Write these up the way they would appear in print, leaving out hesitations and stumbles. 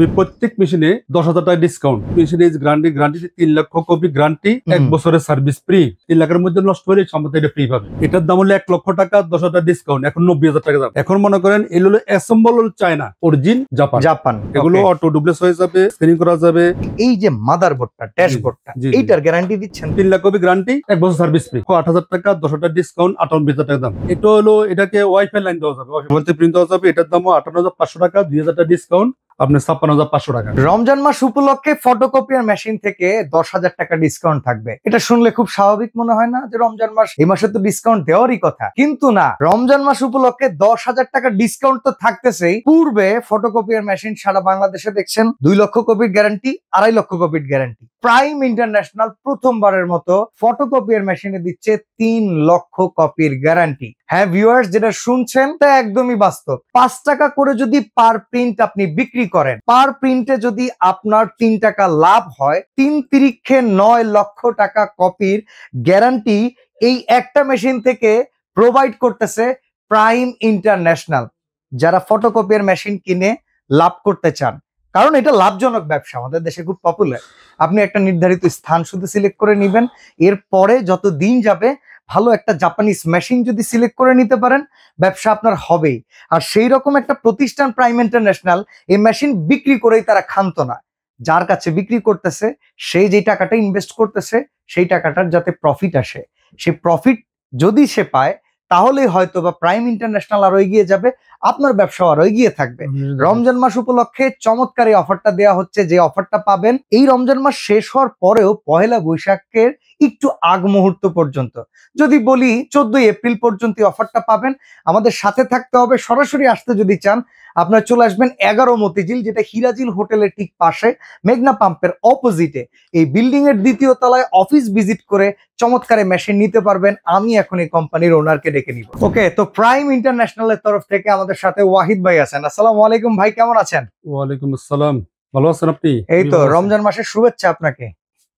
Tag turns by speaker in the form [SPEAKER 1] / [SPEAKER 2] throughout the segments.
[SPEAKER 1] আমি প্রত্যেক মেশিনে 10,000 টাকা ডিসকাউন্ট। মেশিনে গ্যারান্টি 3 লক্ষ কপি গ্যারান্টি, 1 বছরের সার্ভিস ফ্রি। 3 লাখের মধ্যে নষ্ট হলে সম্পূর্ণ এটা ফ্রি পাবে। এটার দাম হলো 1 লক্ষ টাকা, 10,000 টাকা ডিসকাউন্ট, এখন 90,000 টাকা দাম। এখন মনে করেন এগুলো অ্যাসেম্বল হলো চায়না, অরিজিন জাপান। এগুলো অটো ডুপ্লেস হয়ে যাবে, স্ক্রিনিং করা যাবে।
[SPEAKER 2] এই যে মাদারবোর্ডটা, ড্যাশবোর্ডটা, এইটার গ্যারান্টি দিচ্ছেন
[SPEAKER 1] 3 লাখ কপি গ্যারান্টি, 1 বছর সার্ভিস ফ্রি। 8,000 টাকা, 10,000 টাকা ডিসকাউন্ট, 58,000 টাকা দাম। এটা হলো এটাকে ওয়াইফাই লাইন দেওয়া যাবে, ওয়াইফাই প্রিন্ট দেওয়া যাবে। এটার দাম 58,500 টাকা, 2,000 টাকা ডিসকাউন্ট, আপনার 56,500 টাকা।
[SPEAKER 2] রমজান মাস উপলক্ষে ফটোকপিয়ার মেশিন থেকে 10,000 টাকা ডিসকাউন্ট থাকবে। এটা শুনলে খুব স্বাভাবিক মনে হয় না যে রমজান মাস, এই মাসে তো ডিসকাউন্ট দেওয়ারই কথা, কিন্তু না। রমজান মাস উপলক্ষে 10,000 টাকা ডিসকাউন্ট তো থাকতেছেই। পূর্বে ফটোকপিয়ার মেশিন সারা বাংলাদেশে দেখছেন 2 লক্ষ কপির গ্যারান্টি, 2.5 লক্ষ কপির গ্যারান্টি। প্রাইম ইন্টারন্যাশনাল প্রথমবারের মতো ফটোকপিয়ার মেশিনে দিচ্ছে 3 লক্ষ কপির গ্যারান্টি। হ্যাঁ ভিউয়ার্স, যেটা শুনছেন তা একদমই বাস্তব। 5 টাকা করে যদি পার প্রিন্ট আপনি বিক্রি করেন, পার প্রিন্টে যদি আপনার 3 টাকা লাভ হয়, 3 তিরিক্ষে 9 লক্ষ টাকা কপির গ্যারান্টি এই একটা মেশিন থেকে প্রোভাইড করতেছে প্রাইম ইন্টারন্যাশনাল। যারা ফটোকপিয়ার মেশিন কিনে লাভ করতে চান, কারণ এটা লাভজনক ব্যবসা, আমাদের দেশে খুব পপুলার। আপনি একটা নির্ধারিত স্থান শুধু সিলেক্ট করে নেবেন, এরপরে যত দিন যাবে ভালো একটা জাপানিজ মেশিন যদি সিলেক্ট করে নিতে পারেন, ব্যবসা আপনার হবেই। আর সেই রকম একটা প্রতিষ্ঠান প্রাইম ইন্টারন্যাশনাল, এই মেশিন বিক্রি করেই তারা ক্ষান্ত না। যার কাছে বিক্রি করতেছে, সেই যে টাকাটা ইনভেস্ট করতেছে, সেই টাকাটার যাতে প্রফিট আসে, সেই প্রফিট যদি সে পায়, তাহলেই হয়তো বা প্রাইম ইন্টারন্যাশনাল আরো এগিয়ে যাবে, আপনার ব্যবসা আরো এগিয়ে থাকবে। রমজান মাস উপলক্ষে চমৎকার এই অফারটা দেওয়া হচ্ছে। যে অফারটা পাবেন এই রমজান মাস শেষ হওয়ার পরেও পহেলা বৈশাখের একটু আগ মুহূর্ত পর্যন্ত, যদি বলি 14 এপ্রিল পর্যন্ত এই অফারটা পাবেন। আমাদের সাথে থাকতে হবে। সরাসরি আসতে যদি চান, আপনারা চলে আসবেন 11 মতিঝিল, যেটা হিরাজিল হোটেলের ঠিক পাশে, মেঘনা পাম্পের অপোজিটে। এই বিল্ডিং এর 2য় তলায় অফিস ভিজিট করে চমৎকার মেশিন নিতে পারবেন। আমি এখন এই কোম্পানির ওনারকে ডেকে নিব। ওকে, তো প্রাইম ইন্টারন্যাশনালের তরফ থেকে আমাদের সাথে ওয়াহিদ ভাই আছেন। আসসালামু আলাইকুম ভাই, কেমন আছেন?
[SPEAKER 1] ওয়ালাইকুম আসসালাম, ভালো আছেন আপনি?
[SPEAKER 2] এই তো, রমজান মাসের শুভেচ্ছা আপনাকে।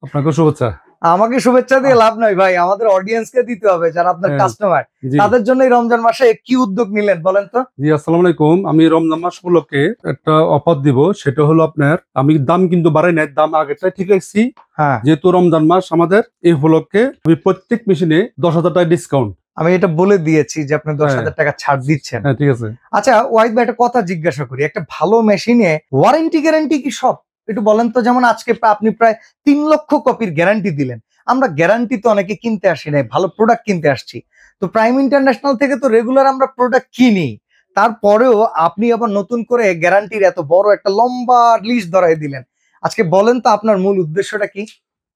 [SPEAKER 1] আপনাকে শুভেচ্ছা।
[SPEAKER 2] আমাকে শুভেচ্ছা দিয়ে লাভ নাই ভাই, আমাদের অডিয়েন্সকে দিতে হবে, যারা আপনার কাস্টমার, তাদের জন্য এই রমজান মাসে কি উদ্যোগ নিলেন বলেন তো?
[SPEAKER 1] জি, আসসালামু আলাইকুম। আমি রমজান মাস উপলক্ষে একটা অফার দিব। সেটা হলো আপনার, আমি দাম কিন্তু বাড়াই নাই, দাম আগেটাই ঠিক রাখছি।
[SPEAKER 2] হ্যাঁ,
[SPEAKER 1] যেহেতু রমজান মাস আমাদের, এই উপলক্ষে আমি প্রত্যেক মেশিনে 10,000 টাকা ডিসকাউন্ট।
[SPEAKER 2] আমি এটা বলে দিয়েছি যে আপনি 10,000 টাকা ছাড় দিচ্ছেন।
[SPEAKER 1] হ্যাঁ, ঠিক আছে।
[SPEAKER 2] আচ্ছা ওয়াহিদ ভাই, একটা কথা জিজ্ঞাসা করি, একটা ভালো মেশিনে ওয়ারেন্টি গ্যারান্টি কি সব একটু বলেন তো? যেমন আজকে আপনি প্রায় 3 লক্ষ কপির গ্যারান্টি দিলেন। আমরা গ্যারান্টি তো অনেকে কিনতে আসি নাই, ভালো প্রোডাক্ট কিনতে আসছি। তো প্রাইম ইন্টারন্যাশনাল থেকে তো রেগুলার আমরা প্রোডাক্ট কিনি, তারপরেও আপনি আবার নতুন করে গ্যারান্টির এত বড় একটা লম্বা লিস্ট ধরাই দিলেন। আজকে বলেন তো আপনার মূল উদ্দেশ্যটা কি?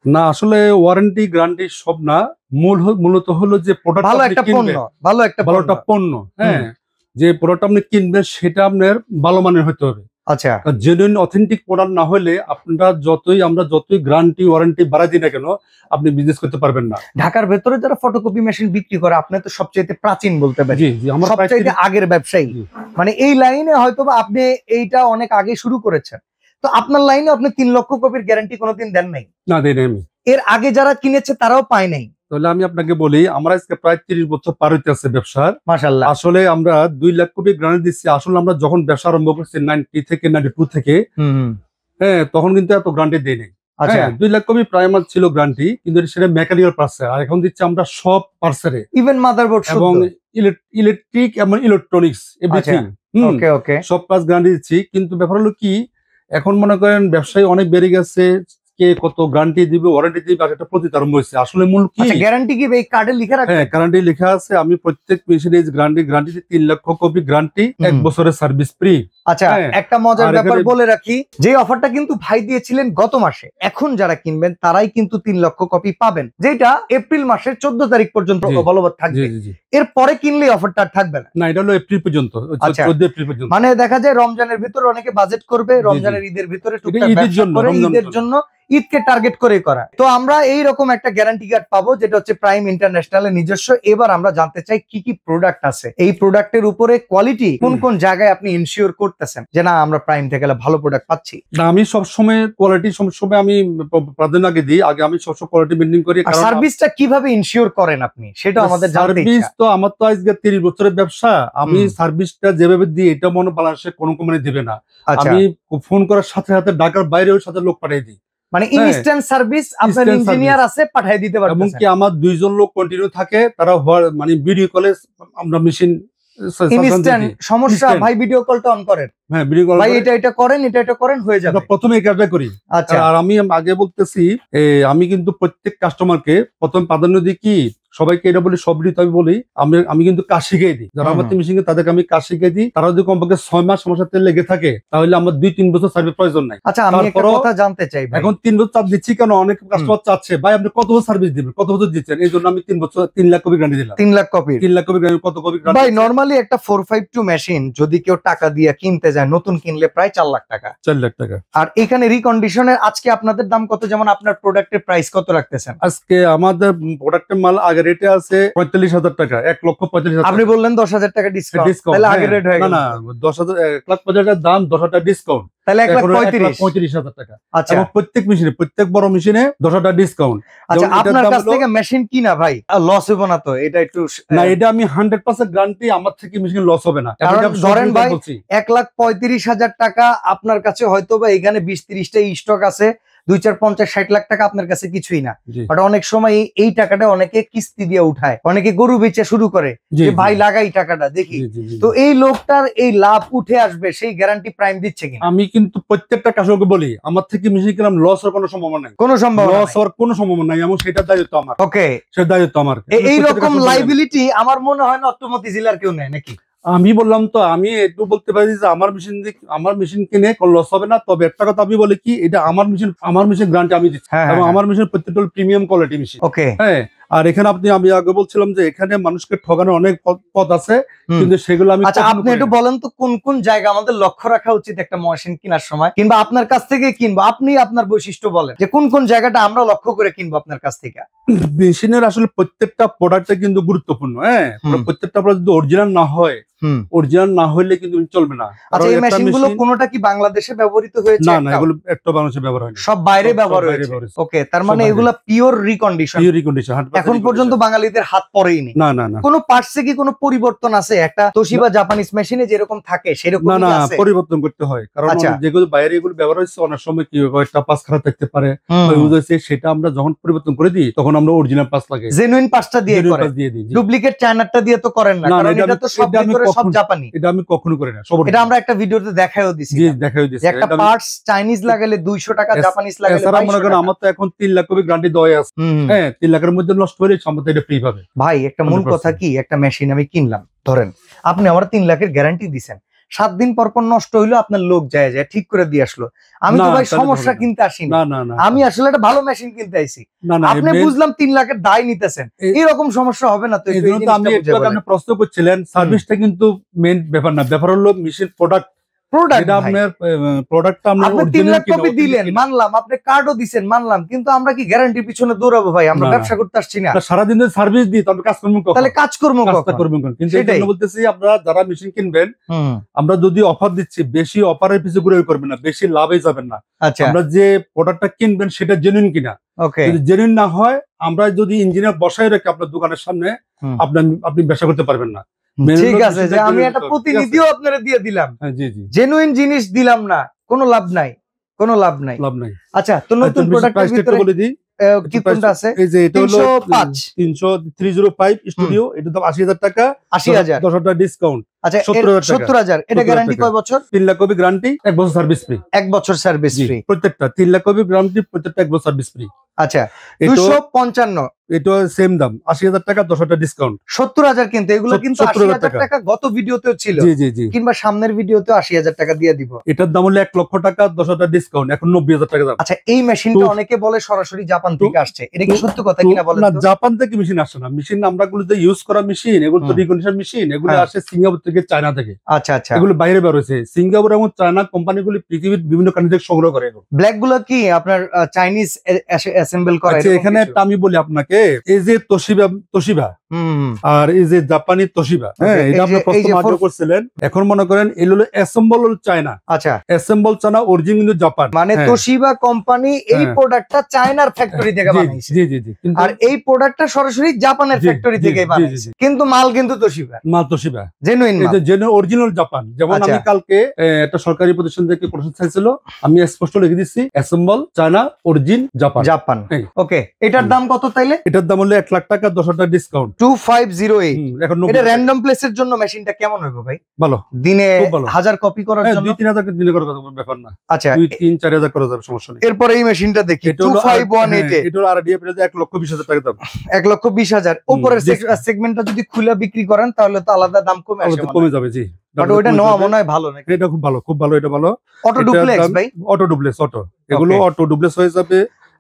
[SPEAKER 1] না, আসলে ওয়ারেন্টি গ্যারান্টি সব না, মূলত হলো যে প্রোডাক্ট,
[SPEAKER 2] ভালো একটা পণ্য,
[SPEAKER 1] হ্যাঁ, যে প্রোডাক্ট আপনি কিনবেন সেটা আপনার ভালো মানের হতে হবে।
[SPEAKER 2] আচ্ছা,
[SPEAKER 1] জেনুইন অথেন্টিক প্রোডাক্ট না হলে আমরা যতই গ্যারান্টি ওয়ারেন্টি বাড়াই দিই না কেন, আপনি বিজনেস করতে পারবেন না।
[SPEAKER 2] ঢাকার ভেতরে যারা ফটোকপি মেশিন বিক্রি করে, আপনি তো সবচেয়ে প্রাচীন বলতে পারি,
[SPEAKER 1] আমার
[SPEAKER 2] সবচেয়ে আগের ব্যবসায়ী। মানে এই লাইনে হয়তো আপনি এইটা অনেক আগে শুরু করেছেন। তো আপনার লাইনে আপনি 3 লক্ষ কপির গ্যারান্টি কোনোদিন দেন নাই?
[SPEAKER 1] না, দেই নাই আমি।
[SPEAKER 2] এর আগে যারা কিনেছে তারাও পায় নাই?
[SPEAKER 1] তাহলে আমি আপনাকে বলি, আমরা আজকে প্রায় 30 বছর পার হইতে আছে ব্যবসার।
[SPEAKER 2] মাশাআল্লাহ।
[SPEAKER 1] আসলে আমরা 2 লাখ কপি গ্যারান্টি দিচ্ছি। আসলে আমরা যখন ব্যবসা আরম্ভ করছি 90 থেকে 92 থেকে, হ্যাঁ, তখন কিন্তু এত গ্যারান্টি দেই নাই।
[SPEAKER 2] আচ্ছা,
[SPEAKER 1] 2 লাখ কপি প্রায় আমার ছিল গ্যারান্টি, কিন্তু সেটা মেকানিক্যাল পার্টস। আর এখন দিচ্ছি আমরা সব পার্টসে,
[SPEAKER 2] ইভেন মাদারবোর্ড
[SPEAKER 1] এবং ইলেকট্রিক এবং ইলেকট্রনিক্স এভরিথিং,
[SPEAKER 2] ওকে ওকে,
[SPEAKER 1] সব পার্টস গ্যারান্টি দিচ্ছি। কিন্তু ব্যাপার হলো কি, এখন মনে করেন ব্যবসায়ী অনেক বেড়ে গেছে, কে কত গ্যারান্টি দিবে, ওয়ারেন্টি দিবে, আর একটা প্রতিতারম্ভ হয়েছে। আসলে মূল কি,
[SPEAKER 2] গ্যারান্টি কি এই কার্ডে লেখা রাখে?
[SPEAKER 1] হ্যাঁ, গ্যারান্টি লেখা আছে। আমি প্রত্যেক মেশিনে গ্যারান্টি 3 লক্ষ কপি গ্যারান্টি, 1 বছরের সার্ভিস ফ্রি।
[SPEAKER 2] আচ্ছা, একটা মজার ব্যাপার বলে রাখি, যে অফারটা কিন্তু ভাই দিয়েছিলেন গত মাসে, এখন যারা কিনবেন তারাই কিন্তু 3 লক্ষ কপি পাবেন, যেটা এপ্রিল মাসের 14 তারিখ পর্যন্ত বলবৎ থাকবে। এরপরে কিনলে অফারটা থাকবে না।
[SPEAKER 1] এটা হলো এপ্রিল পর্যন্ত, 14 এপ্রিল পর্যন্ত।
[SPEAKER 2] মানে দেখা যায় রমজানের ভিতরে অনেকে বাজেট করবে, রমজানের ঈদের ভিতরে টুকটাক ব্যবসা করে ঈদের জন্য ঈদকে টার্গেট করে করা। তো আমরা এইরকম একটা গ্যারান্টি কার্ড পাবো যেটা হচ্ছে প্রাইম ইন্টারন্যাশনালের নিজস্ব। এবার আমরা জানতে চাই কি কি প্রোডাক্ট আছে, এই প্রোডাক্টের উপরে কোয়ালিটি কোন কোন জায়গায় আপনি ইনশিওর করতেছেন যে না আমরা প্রাইম থেকে ভালো প্রোডাক্ট পাচ্ছি।
[SPEAKER 1] আমি সবসময় কোয়ালিটি সবসময় আমি প্রাধান্য আগে দিই, আগে আমি সবসময় কোয়ালিটি মেনটেন করি।
[SPEAKER 2] আর সার্ভিসটা কিভাবে ইনশিওর করেন আপনি সেটা আমাদের জানতে
[SPEAKER 1] সার্ভিস
[SPEAKER 2] ইচ্ছা।
[SPEAKER 1] তো আমার তো আজকে 30 বছরের ব্যবসা, আমি সার্ভিসটা যেভাবে দিই এটা মনে বাংলাদেশে কোনো কোম্পানি দিবে না।
[SPEAKER 2] আচ্ছা,
[SPEAKER 1] আমি ফোন করার সাথে সাথে ঢাকার বাইরেও সাথে লোক পাঠিয়ে দিই,
[SPEAKER 2] মানে ইনস্ট্যান্ট সার্ভিস আপনার
[SPEAKER 1] Instant
[SPEAKER 2] ইঞ্জিনিয়ার আছে পাঠিয়ে দিতে পারবেন।
[SPEAKER 1] এমনকি আমার 2 জন লোক কন্টিনিউ থাকে, তারা মানে ভিডিও কলে আমরা মেশিন
[SPEAKER 2] ইনস্ট্যান্ট সমস্যা
[SPEAKER 1] Instant.
[SPEAKER 2] ভাই ভিডিও কলটা অন করেন,
[SPEAKER 1] হ্যাঁ ভিডিও কল
[SPEAKER 2] ভাই এটা করেন এটা করেন হয়ে যাবে।
[SPEAKER 1] প্রথমে এই কাজটা করি।
[SPEAKER 2] আচ্ছা,
[SPEAKER 1] আর আমি আগে বলতেছি আমি কিন্তু প্রত্যেক কাস্টমারকে প্রথম প্রাধান্য দিই কি, সবাইকে এটা বলি, সব ঋতু আমি বলি, আমি কিন্তু কাজ শিখিয়ে দিই। যারা আমার মেশিন তাদেরকে আমি কাজ শিখিয়ে দিই। তারা যদি কমপক্ষে 6 মাস আমার সাথে লেগে থাকে তাহলে আমার 2-3 বছর সার্ভিস প্রয়োজন নাই।
[SPEAKER 2] আচ্ছা আমি একটা কথা জানতে চাই ভাই,
[SPEAKER 1] এখন 3 বছর চাপ দিচ্ছি কেন, অনেক কাস্টমার চাচ্ছে ভাই আপনি কত বছর সার্ভিস দিবেন, কত বছর দিচ্ছেন, এই জন্য আমি 3 বছর 3 লাখ কপি গ্যারান্টি দিলাম।
[SPEAKER 2] 3 lakh copy
[SPEAKER 1] 3 lakh copy guarantee, কত কপি গ্যারান্টি
[SPEAKER 2] ভাই? নরমালি একটা 452 মেশিন যদি কেউ টাকা দিয়ে কিনতে যায় নতুন কিনলে প্রায় 4 লাখ টাকা।
[SPEAKER 1] 4 লাখ টাকা।
[SPEAKER 2] আর এখানে রিকন্ডিশনের আজকে আপনাদের দাম কত, যেমন আপনার প্রোডাক্টের প্রাইস কত রাখতেছেন?
[SPEAKER 1] আজকে আমাদের প্রোডাক্টের মাল আগে রেটে আছে 45,000 টাকা, 1,45,000।
[SPEAKER 2] আপনি বললেন 10,000 টাকা ডিসকাউন্ট, তাহলে আগে রেট হয়ে গেল।
[SPEAKER 1] না 10,000, 1,50,000 দাম, 10,000 টাকা ডিসকাউন্ট,
[SPEAKER 2] তাহলে 1,35,000।
[SPEAKER 1] 35,000 টাকা।
[SPEAKER 2] আচ্ছা,
[SPEAKER 1] এবং প্রত্যেক মেশিনে, প্রত্যেক বড় মেশিনে 10,000 টাকা ডিসকাউন্ট।
[SPEAKER 2] আচ্ছা আপনার কাছ থেকে মেশিন কিনা ভাই লস হবে না তো? এটা একটু
[SPEAKER 1] না, এটা আমি 100% গ্যারান্টি, আমার থেকে মেশিন লস হবে না।
[SPEAKER 2] কারণ ধরেন ভাই 1,35,000 টাকা আপনার কাছে হয়তো বা এখানে 20-30টা স্টক আছে, 2-4-50-60 লাখ টাকা আপনার কাছে কিছুই না। বাট অনেক সময় এই টাকাটা অনেকে কিস্তি দিয়ে উঠায়, অনেকে গরু বেচে শুরু করে যে ভাই লাগাই টাকাটা দেখি। তো এই লোকটার এই লাভ উঠে আসবে সেই গ্যারান্টি প্রাইম দিচ্ছে কিনা?
[SPEAKER 1] আমি কিন্তু প্রত্যেকটা কাস্টমারকে বলি আমার থেকে মেশিন কিনলাম লস হওয়ার কোনো সম্ভাবনা নাই,
[SPEAKER 2] কোনো সম্ভাবনা
[SPEAKER 1] লস হওয়ার কোনো সম্ভাবনা নাই, এবং সেটার দায়িত্ব আমার।
[SPEAKER 2] ওকে,
[SPEAKER 1] সেটার দায়িত্ব আমার।
[SPEAKER 2] এই রকম লাইবিলিটি আমার মনে হয় না অটোমোটিভ জেলার কেউ নেয় নাকি?
[SPEAKER 1] আমি বললাম তো, আমি একটু বলতে পারি যে আমার মেশিন কিনে লস হবে না। তবে একটা কথা আমি বলি কি, এটা আমার মেশিন গ্যারান্টি আমি দিচ্ছি, এবং আমার মেশিন প্রত্যেকটা প্রিমিয়াম কোয়ালিটি মেশিন।
[SPEAKER 2] ওকে,
[SPEAKER 1] হ্যাঁ। আর এখানে আমি আগে বলছিলাম যে এখানে মানুষকে ঠকানোর অনেক পথ আছে, কিন্তু সেগুলো আমি।
[SPEAKER 2] আচ্ছা আপনি একটু বলেন তো কোন কোন জায়গা আমাদের লক্ষ্য রাখা উচিত একটা মেশিন কেনার সময়, কিংবা আপনার কাছ থেকে কিনবো, আপনি আপনার বৈশিষ্ট্য বলেন যে কোন কোন জায়গাটা আমরা লক্ষ্য করে কিনবো আপনার কাছ থেকে।
[SPEAKER 1] মেশিনের আসলে প্রত্যেকটা প্রোডাক্টে কিন্তু গুরুত্বপূর্ণ। হ্যাঁ, প্রত্যেকটা প্রোডাক্ট যদি অরিজিনাল না হয়, অরিজিনাল না হইলে কিন্তু চলবে না।
[SPEAKER 2] আচ্ছা এই মেশিনগুলো কোনটা কি বাংলাদেশে ব্যবহৃত হয়েছে?
[SPEAKER 1] না না, এগুলো একটা বাংলাদেশে ব্যবহার হয়নি,
[SPEAKER 2] সব বাইরে ব্যবহার হয়েছে। ওকে, তার মানে এগুলো পিওর রিকন্ডিশন। এখন পর্যন্ত বাঙালিদের হাত পড়েইনি।
[SPEAKER 1] না না না।
[SPEAKER 2] কোন পার্টসে কি কোনো পরিবর্তন আছে? একটা তোশিবা জাপানিজ মেশিনে যেরকম থাকে সেরকম
[SPEAKER 1] না না, পরিবর্তন করতে হয়, কারণ যেগুলো বাইরে এগুলো ব্যবহার হচ্ছে অনেক সময় কি একটা পাস খারাপ থাকতে পারে, সেটা আমরা যখন পরিবর্তন করে দিই তখন আমরা অরিজিনাল পাস লাগে,
[SPEAKER 2] জেনুইন পাসটা দিয়ে করেন, ডুপ্লিকেট চায়নারটা দিয়ে তো করেন না, কারণ এটা তো সব ভিতরে সব জাপানি।
[SPEAKER 1] এটা আমি কখনো করি না,
[SPEAKER 2] এটা আমরা একটা ভিডিওতে দেখায়ও দিছি।
[SPEAKER 1] জি, দেখায়ও দিছি।
[SPEAKER 2] একটা পার্টস চাইনিজ লাগালে 200 টাকা, জাপানিজ লাগালে 2200
[SPEAKER 1] মনে করেন আমার তো এখন 3 লাখ কপি গ্যারান্টি দেওয়া আছে। হ্যাঁ, 3 লাখের মধ্যে নষ্ট হলে সম্পূর্ণ এটা ফ্রি পাবে।
[SPEAKER 2] ভাই একটা মূল কথা কি, একটা মেশিন আমি কিনলাম, ধরেন আপনি আমার 3 লাখের গ্যারান্টি দিবেন, 7 দিন পর নষ্ট হইলো আপনার লোক যায় ঠিক করে দিয়ে আসলো, আমি তো ভাই সমস্যা কিনতে আসি না, আমি আসলে একটা ভালো মেশিন কিনতে আইছি। আপনি বুঝলাম 3 লাখের দায় নিতেছেন, এরকম সমস্যা হবে না তো?
[SPEAKER 1] আমি একটু আপনি প্রশ্ন করছিলেন, সার্ভিসটা কিন্তু মেইন ব্যাপার না, ব্যাপার হলো মেশিন প্রোডাক্ট।
[SPEAKER 2] মানলাম, আপনি কার্ডও দিচ্ছেন মানলাম, কিন্তু আমরা কি গ্যারান্টির পিছনে দৌড়াবো ভাই? আমরা ব্যবসা করতে আসছি না,
[SPEAKER 1] সারাদিন সার্ভিস দিই, তাহলে কাজ করবো, তাহলে
[SPEAKER 2] কাজ করবো।
[SPEAKER 1] কিন্তু বলতেছি আপনারা যারা মেশিন কিনবেন, আমরা যদি অফার দিচ্ছি, বেশি অফারের পিছনে ঘুরে করবেন না, বেশি লাভে যাবেন না। আমরা যে প্রোডাক্টটা কিনবেন সেটা জেনুইন কিনা, যদি জেনুইন না হয়, আমরা যদি ইঞ্জিনিয়ার বসায় রেখে আপনার দোকানের সামনে আপনি ব্যবসা করতে পারবেন না।
[SPEAKER 2] ঠিক আছে, যে আমি একটা প্রতিনিধিও আপনারা দিয়ে দিলাম, জেনুইন জিনিস দিলাম না, কোনো লাভ নাই, কোনো লাভ নাই। আচ্ছা, তো নতুন প্রোডাক্টের ভিতরে বলে দিই কি কোনটা আছে? এই যে এটা হলো
[SPEAKER 1] 305 স্টুডিও, এটা দাম 80,000 টাকা,
[SPEAKER 2] 80,000,
[SPEAKER 1] 10,000 টাকা ডিসকাউন্ট।
[SPEAKER 2] আচ্ছা 70,000, এটা গ্যারান্টি কয় বছর?
[SPEAKER 1] 3 লাখ কপি গ্যারান্টি, 1 বছর সার্ভিস ফ্রি।
[SPEAKER 2] 1 বছর সার্ভিস ফ্রি
[SPEAKER 1] প্রত্যেকটা, 3 লাখ কপি গ্যারান্টি, প্রত্যেকটা 1 বছর সার্ভিস ফ্রি।
[SPEAKER 2] আচ্ছা 255,
[SPEAKER 1] এটা সেম দাম, 80,000 টাকা, 10,000 টাকা ডিসকাউন্ট।
[SPEAKER 2] 70,000, কিন্তু এগুলো কিন্তু 80,000 টাকা গত ভিডিওতেও ছিল।
[SPEAKER 1] জি জি জি,
[SPEAKER 2] কিংবা সামনের ভিডিওতেও 80,000 টাকা দিয়ে দিব।
[SPEAKER 1] এটার দাম হলো 1 লক্ষ টাকা, 10,000 টাকা ডিসকাউন্ট, এখন 90,000 টাকা দাম।
[SPEAKER 2] আচ্ছা এই মেশিনটা অনেকে বলে সরাসরি জাপান থেকে আসছে, এটা কি সত্য কথা কিনা বলেন?
[SPEAKER 1] না, জাপান থেকে মেশিন আসে না, মেশিন আমরা গুলো ইউজ করা মেশিন, এগুলো তো রিকন্ডিশন মেশিন, এগুলো আসে সিঙ্গাপুর থেকে, চায়না থেকে।
[SPEAKER 2] আচ্ছা আচ্ছা,
[SPEAKER 1] এগুলো বাইরে বের হয়েছে, সিঙ্গাপুর এবং চায়না কোম্পানিগুলি পৃথিবীর বিভিন্ন কান্ট্রি থেকে সংগ্রহ করে এগুলো।
[SPEAKER 2] ব্ল্যাক গুলো কি আপনার চাইনিজ অ্যাসেম্বল করা?
[SPEAKER 1] আচ্ছা, এখানে একটা আমি বলি আপনাকে, এই যে তোশিবা আর এই যে জাপানি তোশিবা, হ্যাঁ, এটা আপনি প্রথম আগে করছিলেন। এখন মনে করেন এগুলো অ্যাসেম্বল চায়না,
[SPEAKER 2] আচ্ছা,
[SPEAKER 1] অ্যাসেম্বল চায়না, অরিজিন কিন্তু জাপান।
[SPEAKER 2] মানে তোশিবা কোম্পানি এই প্রোডাক্টটা চায়নার ফ্যাক্টরি থেকে বানাইছে।
[SPEAKER 1] জি জি জি।
[SPEAKER 2] আর এই প্রোডাক্টটা সরাসরি জাপানের ফ্যাক্টরি থেকে বানাইছে, কিন্তু মাল কিন্তু তোশিবা,
[SPEAKER 1] মাল তোশিবা
[SPEAKER 2] জেনুইন মাল,
[SPEAKER 1] জেনুইন অরিজিনাল জাপান। যেমন আমি কালকে একটা সরকারি প্রতিষ্ঠান থেকে প্রশ্ন চাইছিল, আমি স্পষ্ট লিখে দিচ্ছি assemble China, origin Japan.
[SPEAKER 2] Japan. Okay, এটার দাম কত তাইলে?
[SPEAKER 1] এটার দাম হলো 1 লাখ টাকা, 10,000 টাকা ডিসকাউন্ট,
[SPEAKER 2] 2508।
[SPEAKER 1] এখন
[SPEAKER 2] এটা র‍্যান্ডম প্লেসের জন্য মেশিনটা কেমন হবে ভাই?
[SPEAKER 1] ভালো,
[SPEAKER 2] দিনে 1000 কপি করার জন্য
[SPEAKER 1] 2-3,000 দিনে করার ব্যাপার না।
[SPEAKER 2] আচ্ছা,
[SPEAKER 1] 2-3-4,000 করা যাবে, সমস্যা নেই।
[SPEAKER 2] এরপর এই মেশিনটা দেখি, 2518।
[SPEAKER 1] এটা হলো RDF, 1,20,000 টাকা দাম।
[SPEAKER 2] 1,20,000। উপরের সেগমেন্টটা যদি খুলে বিক্রি করেন তাহলে তো আলাদা দাম কমে
[SPEAKER 1] যাবে। জি,
[SPEAKER 2] বাট ওটা নেওয়া মনে হয় ভালো নাকি?
[SPEAKER 1] এটা খুব ভালো, খুব ভালো, এটা ভালো।
[SPEAKER 2] অটো ডুপ্লেক্স ভাই?
[SPEAKER 1] অটো ডুপ্লেক্স, অটো, এগুলো অটো ডুপ্লেক্স হয়ে যাবে,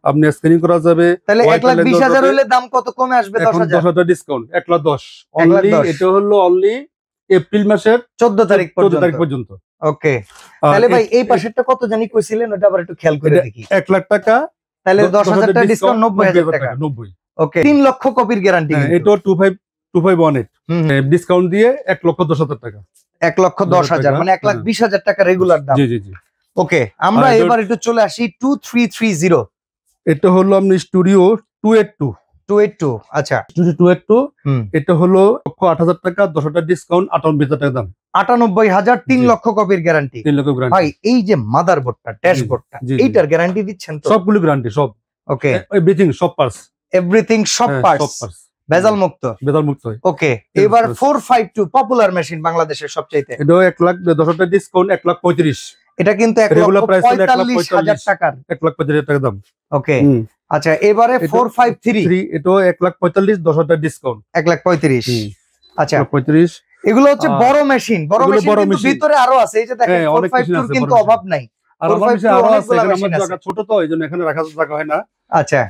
[SPEAKER 1] আপনি স্ক্যানিং করা যাবে।
[SPEAKER 2] তাহলে 1,20,000 হলে দাম কত কমে আসবে? 10,000
[SPEAKER 1] টাকা ডিসকাউন্ট, 1,10,000 অনলি। এটা হলো অনলি এপ্রিল মাসের
[SPEAKER 2] 14 তারিখ
[SPEAKER 1] পর্যন্ত।
[SPEAKER 2] ওকে, তাহলে ভাই এই পাশেরটা কত জানি কইছিলেন, ওটা আবার একটু খেয়াল করে দেখি।
[SPEAKER 1] 1 লাখ টাকা,
[SPEAKER 2] তাহলে 10,000 টাকা ডিসকাউন্ট, 90,000 টাকা।
[SPEAKER 1] 90।
[SPEAKER 2] ওকে, 3 লক্ষ কপির গ্যারান্টি।
[SPEAKER 1] এটা 2518 ডিসকাউন্ট দিয়ে 1,10,000 টাকা।
[SPEAKER 2] 1,10,000 মানে 1,20,000 টাকা রেগুলার দাম।
[SPEAKER 1] জি জি জি।
[SPEAKER 2] ওকে, আমরা এবার একটু চলে আসি 2330।
[SPEAKER 1] এটা হলো আপনি স্টুডিও 282।
[SPEAKER 2] আচ্ছা,
[SPEAKER 1] স্টুডিও 282, এটা হলো 1,08,000 টাকা, 10,000 টাকা ডিসকাউন্ট, 98,000 টাকা দাম।
[SPEAKER 2] 98,000, 3 লক্ষ কপির গ্যারান্টি।
[SPEAKER 1] 3 লক্ষ গ্যারান্টি।
[SPEAKER 2] ভাই এই যে মাদারবোর্ডটা, ড্যাশবোর্ডটা, এইটার গ্যারান্টি দিচ্ছেন তো?
[SPEAKER 1] সবগুলো গ্যারান্টি, সব।
[SPEAKER 2] ওকে,
[SPEAKER 1] এভরিথিং, সব পার্টস,
[SPEAKER 2] এভরিথিং, সব পার্টস ভেজাল মুক্ত। ওকে, এবার 452 পপুলার মেশিন, বাংলাদেশের সবচেয়ে।
[SPEAKER 1] এটা 1,10,000 টাকা ডিসকাউন্ট, 1,35,000।
[SPEAKER 2] এটা কিন্তু 1,45,000 টাকার,
[SPEAKER 1] 1,45,000 টাকা দাম।
[SPEAKER 2] ওকে, আচ্ছা, এবারে 453,
[SPEAKER 1] এটা 1,45,000, 10,000 টাকা ডিসকাউন্ট,
[SPEAKER 2] 1,35,000। আচ্ছা,
[SPEAKER 1] 1,35,000।
[SPEAKER 2] এগুলো হচ্ছে বড় মেশিন, কিন্তু ভিতরে আরো আছে। এই যে দেখেন 452 কিন্তু অভাব নাই।
[SPEAKER 1] আর আমার মেশিন আরো আছে, এখানে আমার জায়গা ছোট তো, এইজন্য এখানে রাখার জায়গা হয় না।
[SPEAKER 2] আচ্ছা,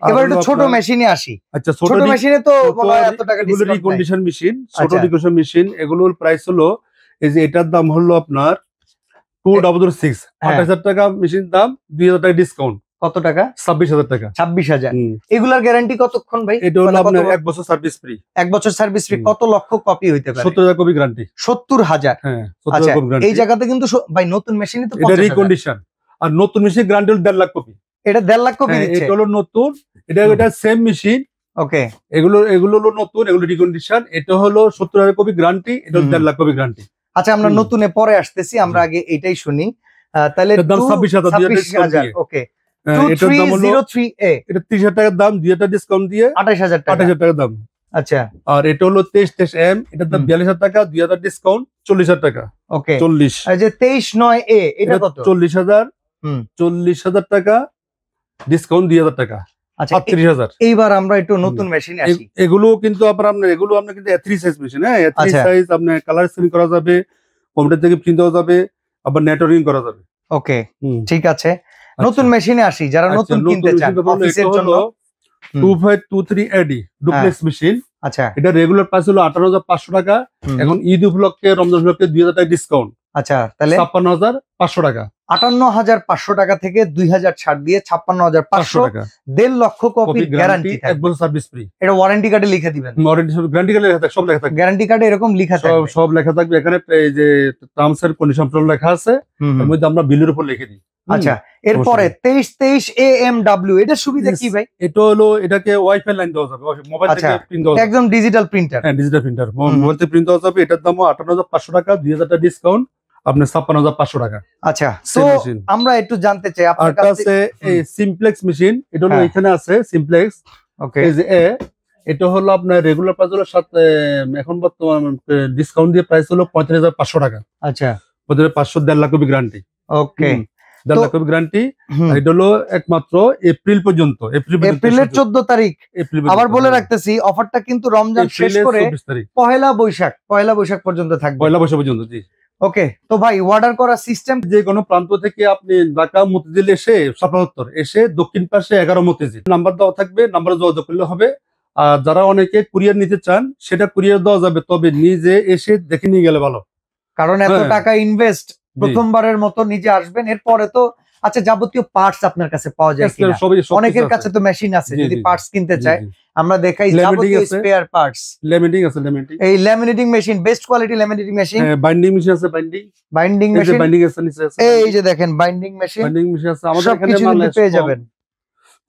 [SPEAKER 2] এবার একটু ছোট মেশিনে আসি।
[SPEAKER 1] আচ্ছা,
[SPEAKER 2] ছোট মেশিনে তো মনে হয় এত টাকা ডিসকাউন্ট নাই।
[SPEAKER 1] রিকন্ডিশন মেশিন, ছোট রিকন্ডিশন মেশিন, এগুলোর প্রাইস হলো, এই যে এটার দাম হলো আপনার 2,006, 28,000 টাকা মেশিন দাম, 2,000 টাকা ডিসকাউন্ট।
[SPEAKER 2] কত টাকা?
[SPEAKER 1] 26,000 টাকা।
[SPEAKER 2] 26,000। এগুলার গ্যারান্টি কতক্ষণ ভাই?
[SPEAKER 1] এটা হলো আপনার 1 বছর সার্ভিস ফ্রি।
[SPEAKER 2] 1 বছর সার্ভিস ফ্রি। কত লক্ষ কপি হইতে পারে?
[SPEAKER 1] 70,000 কপি গ্যারান্টি।
[SPEAKER 2] 70,000।
[SPEAKER 1] হ্যাঁ,
[SPEAKER 2] আচ্ছা, এই জায়গাতে কিন্তু ভাই নতুন মেশিনই তো 50,000।
[SPEAKER 1] এটা রিকন্ডিশন, আর নতুন মেশিন গ্যারান্টি হলো 1.5 লাখ কপি।
[SPEAKER 2] এটা 1.5 লাখ কপি দিচ্ছে।
[SPEAKER 1] এটা হলো নতুন, এটা সেম মেশিন।
[SPEAKER 2] ওকে,
[SPEAKER 1] এগুলো হলো নতুন, এগুলো রিকন্ডিশন। এটা হলো 70,000 কপি গ্যারান্টি, এটা হলো 1.5 লাখ কপি গ্যারান্টি।
[SPEAKER 2] আচ্ছা, আমরা নতুনে পরে আসতেছি, আমরা আগে এটাই শুনি। তাহলে
[SPEAKER 1] দাম 26,000।
[SPEAKER 2] ওকে,
[SPEAKER 1] এটার দাম হলো
[SPEAKER 2] 2303A,
[SPEAKER 1] এটা 30,000 টাকার দাম, 2,000 টাকা ডিসকাউন্ট দিয়ে
[SPEAKER 2] 28,000 টাকা।
[SPEAKER 1] 28,000 টাকা দাম।
[SPEAKER 2] আচ্ছা,
[SPEAKER 1] আর এটা হলো 2323M, এটার দাম 42,000 টাকা, 2,000 ডিসকাউন্ট, 40,000 টাকা।
[SPEAKER 2] ওকে,
[SPEAKER 1] 40।
[SPEAKER 2] এই যে 2309A, এটা কত?
[SPEAKER 1] 40,000, 40,000 টাকা ডিসকাউন্ট, 2,000 টাকা।
[SPEAKER 2] আচ্ছা,
[SPEAKER 1] 38,000।
[SPEAKER 2] এইবার আমরা একটু নতুন মেশিনে আসি।
[SPEAKER 1] এগুলো কিন্তু আপনার কিন্তু A3 সাইজ মেশিন। হ্যাঁ, A3 সাইজ, আপনার কালার স্ক্রিন করা যাবে, কম্পিউটার থেকে প্রিন্ট দেওয়া যাবে, আবার নেটওয়ার্কিং করা যাবে।
[SPEAKER 2] ওকে, ঠিক আছে, নতুন মেশিনে আসি। যারা নতুন কিনতে চান অফিসের জন্য,
[SPEAKER 1] 2523AD ডুপ্লেক্স মেশিন।
[SPEAKER 2] আচ্ছা,
[SPEAKER 1] এটা রেগুলার প্রাইস হলো 58,500 টাকা, এখন ঈদ উপলক্ষে, রমজান উপলক্ষে 2,000 টাকা ডিসকাউন্ট।
[SPEAKER 2] আচ্ছা, তাহলে
[SPEAKER 1] 56,500 টাকা।
[SPEAKER 2] 58,500 টাকা থেকে 2,000 ছাড় দিয়ে 56,500
[SPEAKER 1] টাকা।
[SPEAKER 2] 1.5 লক্ষ কপির গ্যারান্টি,
[SPEAKER 1] 1 বছর সার্ভিস ফ্রি।
[SPEAKER 2] এটা ওয়ারেন্টি কার্ডে লিখে দিবেন।
[SPEAKER 1] গ্যারান্টি কার্ডে লেখা থাকবে, সব লেখা থাকবে।
[SPEAKER 2] গ্যারান্টি কার্ডে এরকম লেখা থাকবে,
[SPEAKER 1] সব লেখা থাকবে। এখানে এই যে টার্মস এন্ড কন্ডিশন লেখা আছে, এর মধ্যে আমরা বিলের উপর লিখে দিই।
[SPEAKER 2] আচ্ছা, এরপরে 2323AMW, এটা সুবিধা কি ভাই?
[SPEAKER 1] এটা হলো, এটাকে ওয়াইফাই লাইন দেওয়া যাবে, মোবাইল থেকে প্রিন্ট দেওয়া যাবে,
[SPEAKER 2] একদম ডিজিটাল প্রিন্টার।
[SPEAKER 1] হ্যাঁ, ডিজিটাল প্রিন্টার, মোবাইল থেকে প্রিন্ট দেওয়া যাবে। এটার দাম 58,500 টাকা, 2,000 টাকা ডিসকাউন্ট, আপনার 56,500 টাকা।
[SPEAKER 2] আচ্ছা, তো আমরা একটু জানতে চাই আপনার
[SPEAKER 1] কাছে এই সিমপ্লেক্স মেশিন, এটা হলো এখানে আছে সিমপ্লেক্স।
[SPEAKER 2] ওকে,
[SPEAKER 1] এই যে এটা হলো আপনার রেগুলার প্রাইস হলো এখন বর্তমান ডিসকাউন্ট দিয়ে প্রাইস হলো 45,500 টাকা।
[SPEAKER 2] আচ্ছা,
[SPEAKER 1] 45,500, 1.5 লাখ কপি গ্যারান্টি।
[SPEAKER 2] ওকে,
[SPEAKER 1] 1.5 লাখ কপি গ্যারান্টি। এটা হলো একমাত্র এপ্রিল পর্যন্ত,
[SPEAKER 2] এপ্রিলের 14 তারিখ। আবার বলে রাখতেছি, অফারটা কিন্তু রমজান শেষ করে পহেলা বৈশাখ পর্যন্ত থাকবে।
[SPEAKER 1] পহেলা বৈশাখ পর্যন্ত, জি।
[SPEAKER 2] ওকে, তো ভাই অর্ডার করার সিস্টেম,
[SPEAKER 1] যে কোনো প্রান্ত থেকে আপনি ঢাকা মতিঝিল এসে, 77 এসে দক্ষিণ পাশে 11 মতিঝিল নাম্বার দেওয়া থাকবে, নাম্বারে যোগাযোগ করলে হবে। আর যারা অনেকে কুরিয়ার নিতে চান সেটা কুরিয়ার দেওয়া যাবে, তবে নিজে এসে দেখে নিয়ে গেলে ভালো।
[SPEAKER 2] কারণ এত
[SPEAKER 1] হ্যাঁ।
[SPEAKER 2] টাকা ইনভেস্ট, প্রথমবারের মতো নিজে আসবেন, এরপরে তো আচ্ছা যাবতীয় পার্টস আপনার কাছে পাওয়া যায় কিনা? অনেকের কাছে তো মেশিন আছে,
[SPEAKER 1] জি,
[SPEAKER 2] যদি
[SPEAKER 1] জি,
[SPEAKER 2] পার্টস কিনতে চায় আমরা দেখাই
[SPEAKER 1] Laminating
[SPEAKER 2] যাবতীয়
[SPEAKER 1] আছে।
[SPEAKER 2] Spare parts.
[SPEAKER 1] ল্যামিনেটিং আছে, ল্যামিনেটিং।
[SPEAKER 2] এই laminating machine, best quality laminating machine,
[SPEAKER 1] binding machine আছে, বাইন্ডিং।
[SPEAKER 2] বাইন্ডিং
[SPEAKER 1] এই যে
[SPEAKER 2] মেশিন,
[SPEAKER 1] বাইন্ডিং আছে, নিচে আছে
[SPEAKER 2] এই যে দেখেন বাইন্ডিং মেশিন,
[SPEAKER 1] বাইন্ডিং মেশিন আছে। আমাদের এখানে
[SPEAKER 2] সবকিছু
[SPEAKER 1] মাল
[SPEAKER 2] কিন্তু পেয়ে
[SPEAKER 1] কম।
[SPEAKER 2] যাবেন।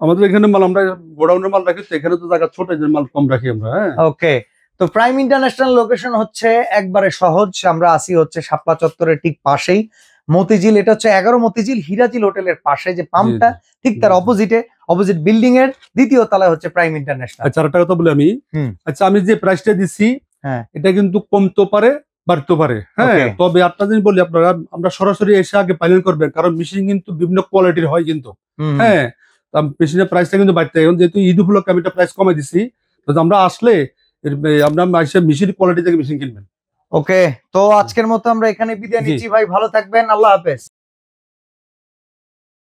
[SPEAKER 1] আমাদের এখানে মাল আমরা গোডাউনের মাল রাখি, তো এখানে তো জায়গা ছোট, যে মাল কম রাখি আমরা। হ্যাঁ,
[SPEAKER 2] ওকে। তো প্রাইম ইন্টারন্যাশনাল লোকেশন হচ্ছে একবারে সহজ, আমরা আসি হচ্ছে শাপলা চত্বরের ঠিক পাশেই মতিঝিল। এটা হচ্ছে 11 মতিঝিল হিরাজিল হোটেলের পাশে যে পাম্পটা, ঠিক তার অপোজিট বিল্ডিং এর দ্বিতীয় তলায় হচ্ছে প্রাইম ইন্টারন্যাশনাল।
[SPEAKER 1] আচ্ছা আরেকটা কথা বলি আমি।
[SPEAKER 2] হুম।
[SPEAKER 1] আচ্ছা, আমি যে প্রাইসটা দিছি
[SPEAKER 2] হ্যাঁ।
[SPEAKER 1] এটা কিন্তু কমতে পারে, বাড়তে পারে। হ্যাঁ,
[SPEAKER 2] Okay.
[SPEAKER 1] তবে আপনার যদি বলি, আপনারা আমরা সরাসরি এসে আগে ফাইনাল করবেন, কারণ মেশিন কিন্তু বিভিন্ন কোয়ালিটির হয় কিন্তু।
[SPEAKER 2] হুম।
[SPEAKER 1] হ্যাঁ, মেশিনের প্রাইসটা কিন্তু বাড়তে, এখন যেহেতু ঈদ উপলক্ষে আমি একটা প্রাইস কমাই দিছি, তো আমরা আসলে আমরা মেশিন কোয়ালিটি থেকে মেশিন কিনবেন।
[SPEAKER 2] ওকে, তো আজকের মতো আমরা এখানে বিদায়
[SPEAKER 1] জি।
[SPEAKER 2] নিচ্ছি ভাই, ভালো থাকবেন, আল্লাহ হাফেজ।